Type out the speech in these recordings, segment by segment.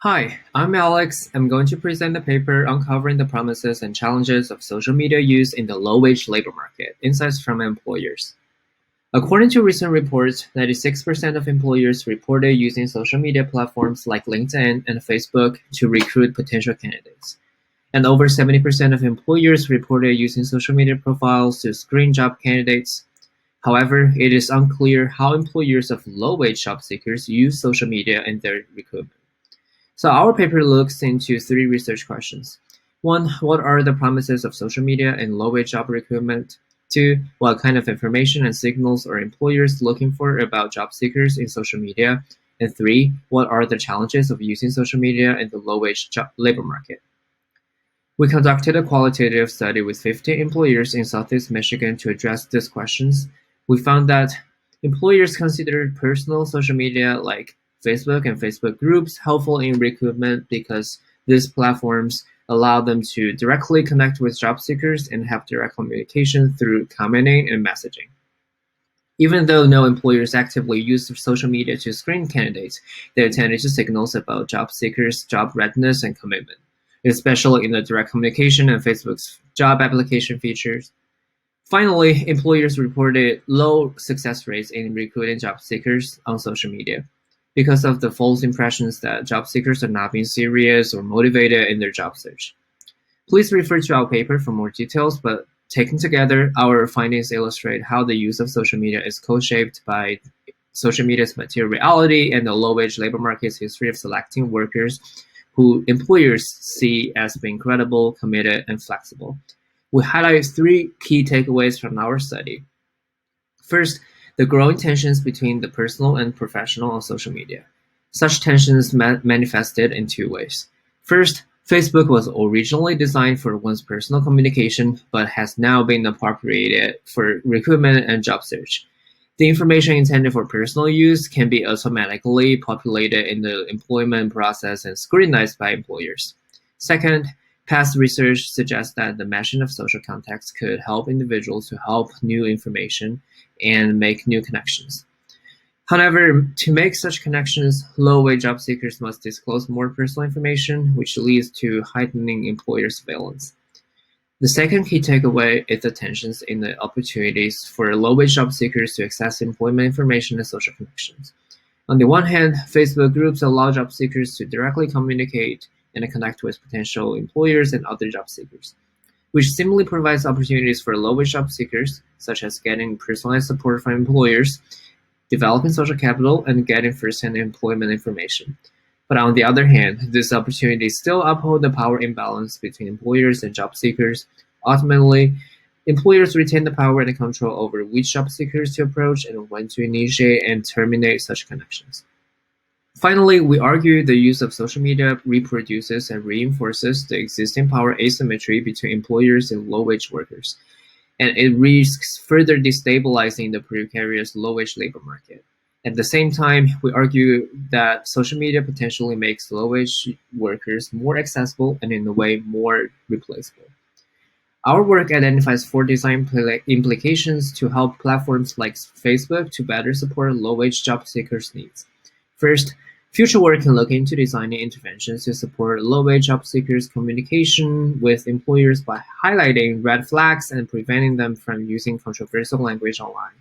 Hi, I'm Alex. I'm going to present a paper uncovering the promises and challenges of social media use in the low-wage labor market, insights from employers. According to recent reports, 96% of employers reported using social media platforms like LinkedIn and Facebook to recruit potential candidates. And over 70% of employers reported using social media profiles to screen job candidates. However, it is unclear how employers of low-wage job seekers use social media in their recruitment. So our paper looks into three research questions. One, what are the promises of social media in low-wage job recruitment? Two, what kind of information and signals are employers looking for about job seekers in social media? And three, what are the challenges of using social media in the low-wage job labor market? We conducted a qualitative study with 50 employers in Southeast Michigan to address these questions. We found that employers considered personal social media like Facebook and Facebook groups helpful in recruitment because these platforms allow them to directly connect with job seekers and have direct communication through commenting and messaging. Even though no employers actively use social media to screen candidates, they attended to signals about job seekers' job readiness and commitment, especially in the direct communication and Facebook's job application features. Finally, employers reported low success rates in recruiting job seekers on social media because of the false impressions that job seekers are not being serious or motivated in their job search. Please refer to our paper for more details, but taken together, our findings illustrate how the use of social media is co-shaped by social media's material reality and the low-wage labor market's history of selecting workers who employers see as being credible, committed, and flexible. We highlight three key takeaways from our study. First, the growing tensions between the personal and professional on social media. Such tensions manifested in two ways. First, Facebook was originally designed for one's personal communication, but has now been appropriated for recruitment and job search. The information intended for personal use can be automatically populated in the employment process and scrutinized by employers. Second, past research suggests that the meshing of social contexts could help individuals to help new information and make new connections. However, to make such connections, low-wage job seekers must disclose more personal information, which leads to heightening employer surveillance. The second key takeaway is the tensions in the opportunities for low-wage job seekers to access employment information and social connections. On the one hand, Facebook groups allow job seekers to directly communicate and connect with potential employers and other job seekers, which similarly provides opportunities for low-wage job seekers, such as getting personalized support from employers, developing social capital, and getting first-hand employment information. But on the other hand, these opportunities still uphold the power imbalance between employers and job seekers. Ultimately, employers retain the power and control over which job seekers to approach and when to initiate and terminate such connections. Finally, we argue the use of social media reproduces and reinforces the existing power asymmetry between employers and low-wage workers, and it risks further destabilizing the precarious low-wage labor market. At the same time, we argue that social media potentially makes low-wage workers more accessible and in a way more replaceable. Our work identifies four design implications to help platforms like Facebook to better support low-wage job seekers' needs. First, future work can look into designing interventions to support low-wage job seekers' communication with employers by highlighting red flags and preventing them from using controversial language online.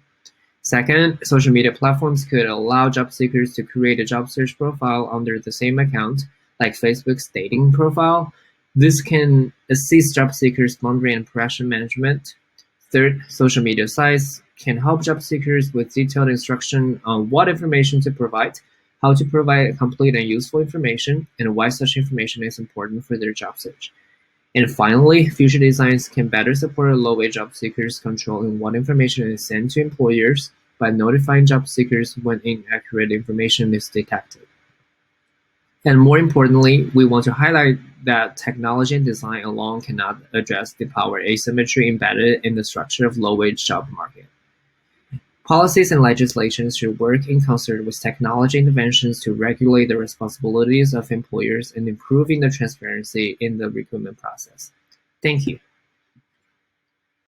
Second, social media platforms could allow job seekers to create a job search profile under the same account, like Facebook's dating profile. This can assist job seekers' boundary and impression management. Third, social media sites can help job seekers with detailed instruction on what information to provide, how to provide complete and useful information, and why such information is important for their job search. And finally, future designs can better support low-wage job seekers controlling what information is sent to employers by notifying job seekers when inaccurate information is detected. And more importantly, we want to highlight that technology and design alone cannot address the power asymmetry embedded in the structure of low-wage job market. Policies and legislation should work in concert with technology interventions to regulate the responsibilities of employers and improving the transparency in the recruitment process. Thank you.